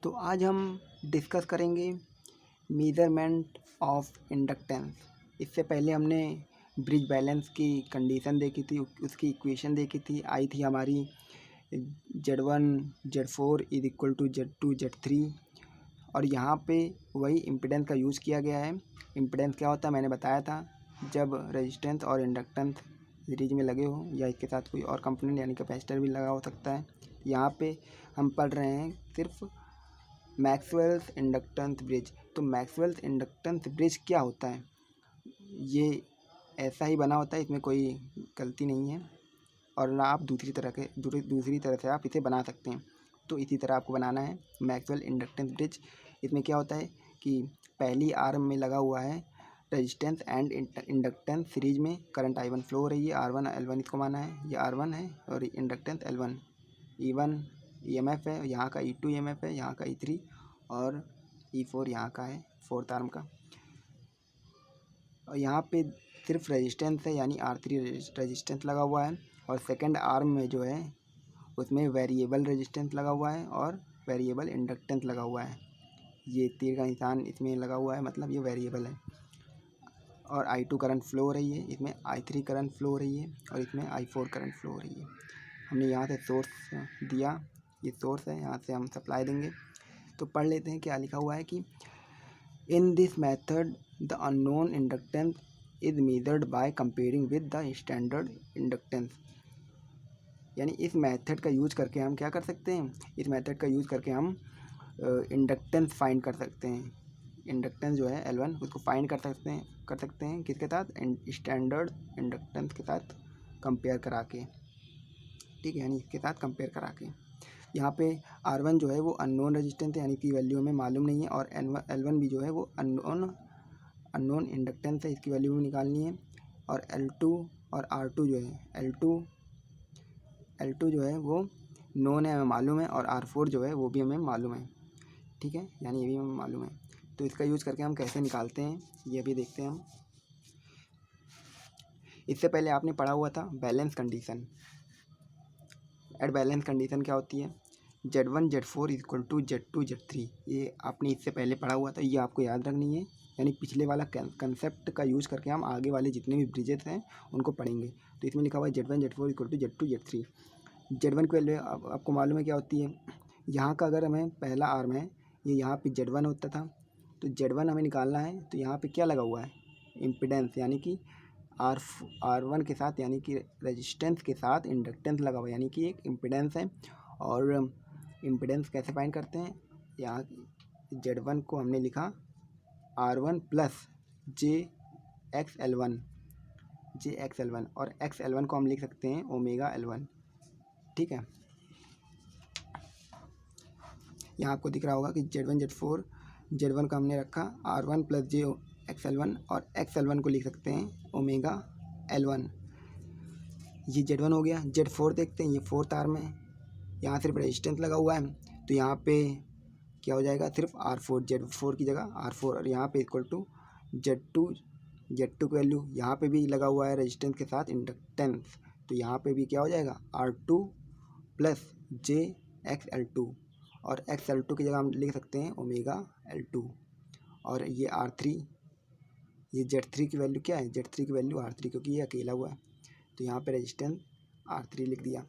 तो आज हम डिस्कस करेंगे मेज़रमेंट ऑफ इंडक्टेंस। इससे पहले हमने ब्रिज बैलेंस की कंडीशन देखी थी, उसकी इक्वेशन देखी थी, आई थी हमारी Z1 Z4 is equal to Z2 Z3। और यहाँ पे वही इम्पिडेंस का यूज़ किया गया है। इम्पिडेंस क्या होता है मैंने बताया था, जब रेजिस्टेंस और इंडक्टेंस सीरीज में लगे हो या इसके साथ कोई और कंपोनेंट यानी कैपेसिटर भी लगा हो सकता है। यहाँ पे हम पढ़ रहे हैं सिर्फ मैक्सवेल्स इंडक्टेंस ब्रिज। तो मैक्सवेल्स इंडक्टेंस ब्रिज क्या होता है? ये ऐसा ही बना होता है, इसमें कोई गलती नहीं है और ना आप दूसरी तरह से आप इसे बना सकते हैं। तो इसी तरह आपको बनाना है मैक्सवेल इंडक्टेंस ब्रिज। इसमें क्या होता है कि पहली आर्म में लगा हुआ है रेजिस्टेंस एंड इंडक्टेंस सीरीज में करंट I1 फ्लो हो रही है, R1 L1 इसको माना है, ये R1 है और इंडक्टेंस L1। E1 EMF है, यहाँ का E2 EMF है, यहाँ का E3 और E4 यहाँ का है फोर्थ आर्म का। और यहाँ पे सिर्फ रेजिस्टेंस है यानी R3 रेजिस्टेंस लगा हुआ है और सेकंड आर्म में जो है उसमें वेरिएबल रेजिस्टेंस लगा हुआ है और वेरिएबल इंडक्टेंस लगा हुआ है। ये तीर का निशान इसमें लगा हुआ है, मतलब ये वेरिएबल है। और I2 करंट फ्लो हो रही है, इसमें I3 करंट फ्लो हो रही है और इसमें I4 करंट फ्लो हो रही है। हमने यहाँ से सोर्स दिया, ये सोर्स है, यहाँ से हम सप्लाई देंगे। तो पढ़ लेते हैं क्या लिखा हुआ है कि in this method the unknown inductance is measured by comparing with the standard inductance. यानी इस मेथड का यूज़ करके हम क्या कर सकते हैं, इस मेथड का यूज़ करके हम इंडक्टेंस फाइंड कर सकते हैं। इंडक्टेंस जो है L1 उसको फाइंड कर सकते हैं किसके साथ, स्टैंडर्ड इंडक्टेंस के साथ कंपेयर करा के। ठीक है, यानी इसके साथ कंपेयर करा के। यहाँ पे R1 जो है वो अननोन रेजिस्टेंस है यानी कि वैल्यू हमें मालूम नहीं है, और L1 भी जो है वो अननोन इंडक्टेंस है, इसकी वैल्यू भी निकालनी है। और L2 और R2 जो है L2 जो है वो नोन है, हमें मालूम है, और R4 जो है वो भी हमें मालूम है। ठीक है, यानी ये भी हमें मालूम है। तो इसका यूज़ करके हम कैसे निकालते हैं ये भी देखते हैं हम। इससे पहले आपने पढ़ा हुआ था balance condition. At balance condition क्या होती है, Z1 Z4 is equal to Z2 Z3। ये आपने इससे पहले पढ़ा हुआ था, ये आपको याद रखनी है। यानी पिछले वाला कंसेप्ट का यूज़ करके हम आगे वाले जितने भी ब्रिजेस हैं उनको पढ़ेंगे। तो इसमें लिखा हुआ है Z1 Z4 equal to Z2 Z3। Z1 की वैल्यू आपको मालूम है क्या होती है। यहाँ का अगर हमें पहला आर्म है, ये यहाँ पे Z1 होता था, तो Z1 हमें निकालना है। तो यहाँ पे क्या लगा हुआ है, इम्पिडेंस, यानी कि R1 के साथ यानी कि रेजिस्टेंस के साथ इंडक्टेंस लगा हुआ है, यानी कि एक इम्पिडेंस है। और इम्पिडेंस कैसे फाइंड करते हैं, यहाँ Z1 को हमने लिखा R1 प्लस JXL1 और XL1 को हम लिख सकते हैं ओमेगा L1। ठीक है, यहाँ आपको दिख रहा होगा कि Z1 Z4 Z1 का हमने रखा R1 प्लस JXL1 और XL1 को लिख सकते हैं ओमेगा L1। ये Z1 हो गया। Z4 देखते हैं, ये फोर्थ आर्म है, यहाँ सिर्फ रेजिस्टेंस लगा हुआ है, तो यहाँ पे क्या हो जाएगा, सिर्फ R4, Z4 की जगह R4, और यहाँ पे इक्वल टू Z2 की वैल्यू यहाँ पे भी लगा हुआ है रेजिस्टेंस के साथ इंडक्टेंस, तो यहाँ पे भी क्या हो जाएगा R2 प्लस JXL2, और XL2 की जगह हम लिख सकते हैं ओमेगा L2। और ये R3, ये Z3 की वैल्यू क्या है, Z3 की वैल्यू R3, क्योंकि ये अकेला हुआ है, तो यहाँ पे रेजिस्टेंस R3 लिख दिया।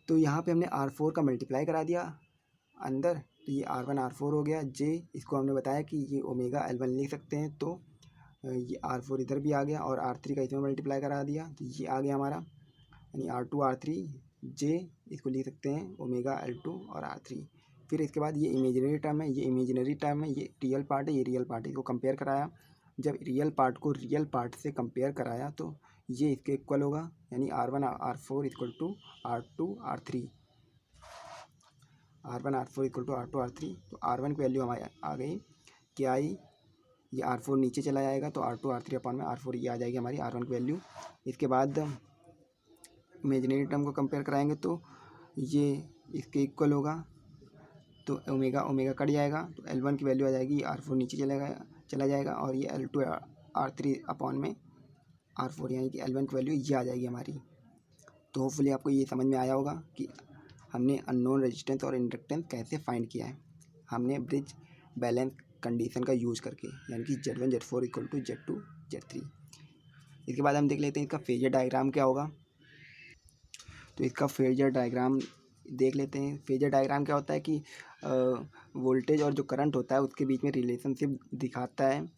तो यहाँ पे हमने R4 का मल्टीप्लाई करा दिया अंदर, तो ये R1 R4 हो गया। J इसको हमने बताया कि ये ओमेगा L1 लिख सकते हैं, तो ये R4 इधर भी आ गया और R3 का इसमें मल्टीप्लाई करा दिया, तो ये आ गया हमारा, यानी R2 R3 J इसको लिख सकते हैं ओमेगा L2 और R3। फिर इसके बाद ये इमेजिनरी टर्म है, ये इमेजिनरी टर्म है, ये रियल पार्ट है, ये रियल पार्ट है, इसको कंपेयर कराया। जब रियल पार्ट को रियल पार्ट से कंपेयर कराया तो ये इसके इक्वल होगा, यानी R1 R4 equal to R2 R3, R1 R4 equal to R2 R3। तो R1 की वैल्यू हमारी आ गई, क्या आई, ये R4 नीचे चला जाएगा तो R2 R3 अपॉन में R4 ये आ जाएगी हमारी R1 की वैल्यू। इसके बाद इमेजिनरी टर्म को कंपेयर कराएंगे तो ये इसके इक्वल होगा, तो ओमेगा कट जाएगा, तो L1 की वैल्यू आ जाएगी, R4 नीचे चला जाएगा और ये L2 R3 अपॉन में R4, यानी कि L1 की वैल्यू ये आ जाएगी हमारी। तो होपफुली आपको ये समझ में आया होगा कि हमने अननोन रेजिस्टेंस और इंडक्टेंस कैसे फाइंड किया है, हमने ब्रिज बैलेंस कंडीशन का यूज़ करके, यानी कि Z1 Z4 equal to Z2 Z3। इसके बाद हम देख लेते हैं इसका फेजर डायग्राम क्या होगा। तो इसका फेजर डायग्राम देख लेते हैं। फेजर डायग्राम क्या होता है कि वोल्टेज और जो करंट होता है उसके बीच में रिलेशनशिप दिखाता है,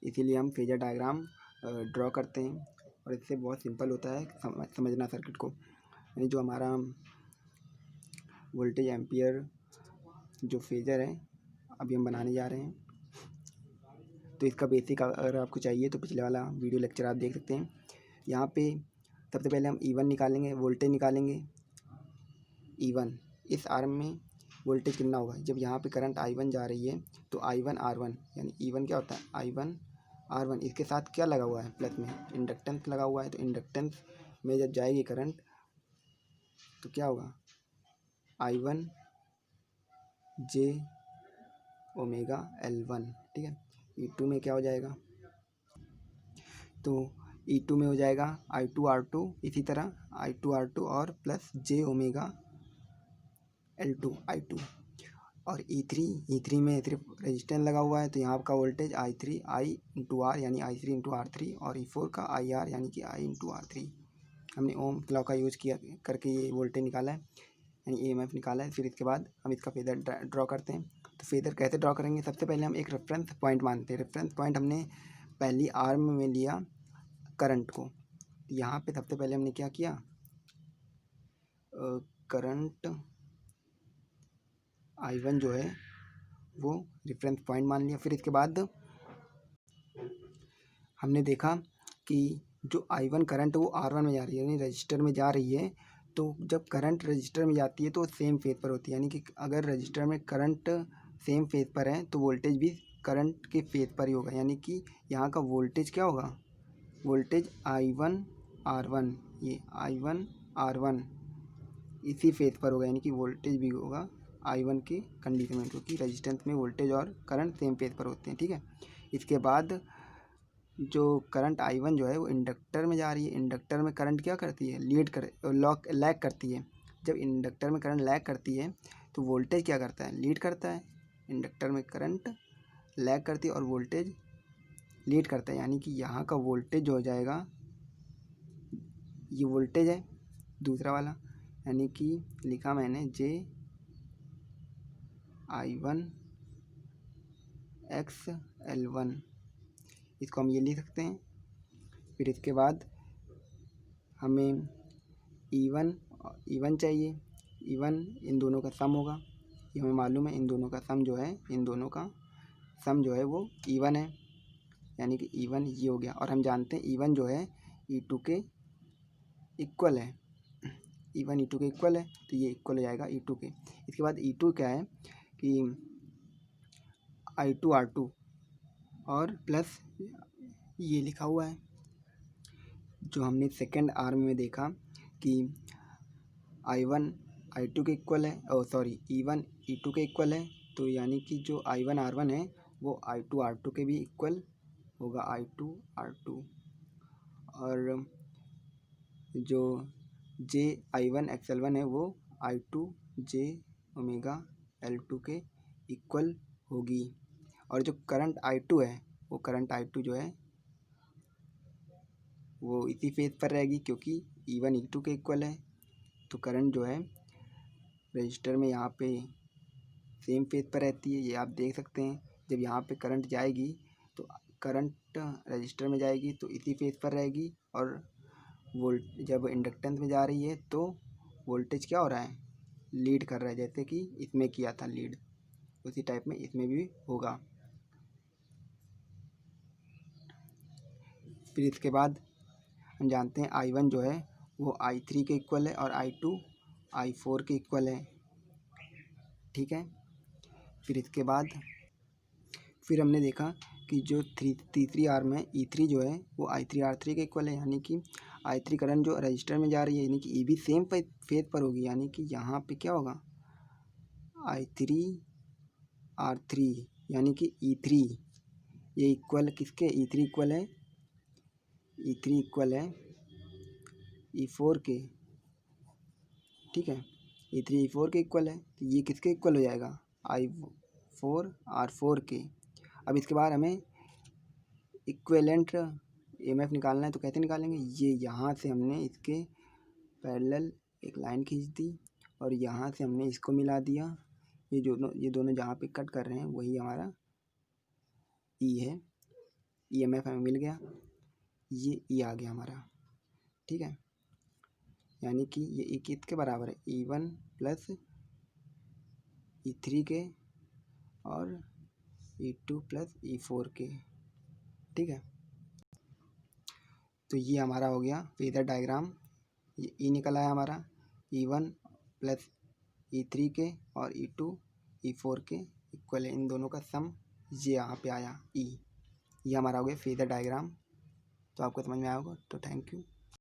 इसीलिए हम फेजर डायग्राम ड्रॉ करते हैं और इससे बहुत सिंपल होता है समझना सर्किट को। यानी जो हमारा वोल्टेज एम्पियर जो फेजर है अभी हम बनाने जा रहे हैं। तो इसका बेसिक अगर आपको चाहिए तो पिछले वाला वीडियो लेक्चर आप देख सकते हैं। यहाँ पे सबसे पहले हम E1 निकालेंगे, वोल्टेज निकालेंगे। E1 इस आर्म में वोल्टेज कितना होगा, जब यहाँ पे करंट I1 जा रही है तो I1 R1, यानी E1 क्या होता है I1 R1। इसके साथ क्या लगा हुआ है, प्लस में इंडक्टेंस लगा हुआ है। तो इंडक्टेंस में जब जाएगी करंट तो क्या होगा I1 J ओमेगा L1, ठीक है। E2 में क्या हो जाएगा, तो E2 में हो जाएगा I2 R2, इसी तरह I2 R2 और plus J omega L2 I2। और E3 में सिर्फ रेजिस्टेंस लगा हुआ है तो यहाँ का voltage I3 I into are यानी I3 इंटू R3, और E4 का IR यानी कि I इंटू R3। हमने ओम लॉ का यूज़ किया करके ये वोल्टेज निकाला है, यानी EMF निकाला है। फिर इसके बाद हम इसका फेजर ड्रॉ करते हैं। तो फेजर कैसे ड्रॉ करेंगे, सबसे पहले हम एक रेफरेंस पॉइंट मानते हैं। रेफरेंस पॉइंट हमने पहली आर्म में लिया करंट को। यहाँ पे सबसे पहले हमने क्या किया, करंट I1 जो है वो रेफरेंस पॉइंट मान लिया। फिर इसके बाद हमने देखा कि जो I1 करंट वो R1 में जा रही है, यानी रजिस्टर में जा रही है। तो जब करंट रजिस्टर में जाती है तो सेम फेज पर होती है, यानी कि अगर रजिस्टर में करंट सेम फेज पर है तो वोल्टेज भी करंट के फेज पर ही होगा। यानी कि यहाँ का वोल्टेज क्या होगा, वोल्टेज I1 R1, ये I1 R1 इसी फेज पर होगा, यानी कि वोल्टेज भी होगा I1 के कंडीशन में, क्योंकि रेजिस्टेंस में वोल्टेज और करंट सेम फेज पर होते हैं, ठीक है। इसके बाद जो करंट I1 जो है वो इंडक्टर में जा रही है। इंडक्टर में करंट क्या करती है, लैग करती है। जब इंडक्टर में करंट लैग करती है तो वोल्टेज क्या करता है, लीड करता है। इंडक्टर में करंट लैग करती है और वोल्टेज लीड करता है, यानी कि यहाँ का वोल्टेज जो हो जाएगा, ये वोल्टेज है दूसरा वाला, यानी कि लिखा मैंने I1 x L1, इसको हम ये लिख सकते हैं। फिर इसके बाद हमें E1 चाहिए। E1 इन दोनों का सम होगा, ये हमें मालूम है। इन दोनों का सम जो है वो E1 है, यानी कि E1 ये हो गया। और हम जानते हैं E1 जो है E2 के इक्वल है। E1 E2 के इक्वल है तो ये इक्वल हो जाएगा E2 के। इसके बाद E2 क्या है कि I2 R2 और प्लस ये लिखा हुआ है जो हमने सेकेंड आर्म में देखा कि I1 I2 के इक्वल है, E1 E2 के इक्वल है। तो यानी कि जो I1 R1 है वो I2 R2 के भी इक्वल होगा, I2 R2। और जो J I1 X L1 है वो I2 J ओमेगा L2 के इक्वल होगी। और जो करंट I2 है वो करंट I2 जो है वो इसी फेज पर रहेगी, क्योंकि E1 E2 के इक्वल है। तो करंट जो है रजिस्टर में यहाँ पे सेम फेज पर रहती है, ये आप देख सकते हैं। जब यहाँ पे करंट जाएगी तो करंट रजिस्टर में जाएगी तो इसी फेज पर रहेगी, और जब इंडक्टेंस में जा रही है तो वोल्टेज क्या हो रहा है, लीड कर रहा है। जैसे कि इसमें किया था लीड, उसी टाइप में इसमें भी होगा। फिर इसके बाद हम जानते हैं I1 जो है वो I3 के इक्वल है और I2 I4 के इक्वल है, ठीक है। फिर इसके बाद फिर हमने देखा कि जो तीसरी आर्म है E3 जो है वो I3 R3 के इक्वल है, यानी कि I3 करंट जो रजिस्टर में जा रही है, यानी कि ये भी सेम फेज पर होगी। यानी कि यहाँ पे क्या होगा I3 R3, यानी कि E3 ये इक्वल किसके, E3 इक्वल है E4 के, ठीक है। E3 E4 के इक्वल है, तो ये किसके इक्वल हो जाएगा, I4 R4 के। अब इसके बाद हमें इक्विवेलेंट EMF निकालना है, तो कैसे निकालेंगे, ये यहाँ से हमने इसके पैरेलल एक लाइन खींच दी और यहाँ से हमने इसको मिला दिया। ये दोनों जहाँ पे कट कर रहे हैं वही हमारा E है, EMF हमें मिल गया, ये E आ गया हमारा, ठीक है। यानी कि ये E किसके बराबर है, E1 प्लस E3 के और E2 प्लस E4 के, ठीक है। तो ये हमारा हो गया फेजर डायग्राम। ये E निकल आया हमारा, E1 प्लस E3 के और E2 E4 के इक्वल है, इन दोनों का सम ये यहाँ पे आया E। ये हमारा हो गया फेजर डायग्राम। तो आपको समझ में आया होगा, तो थैंक यू।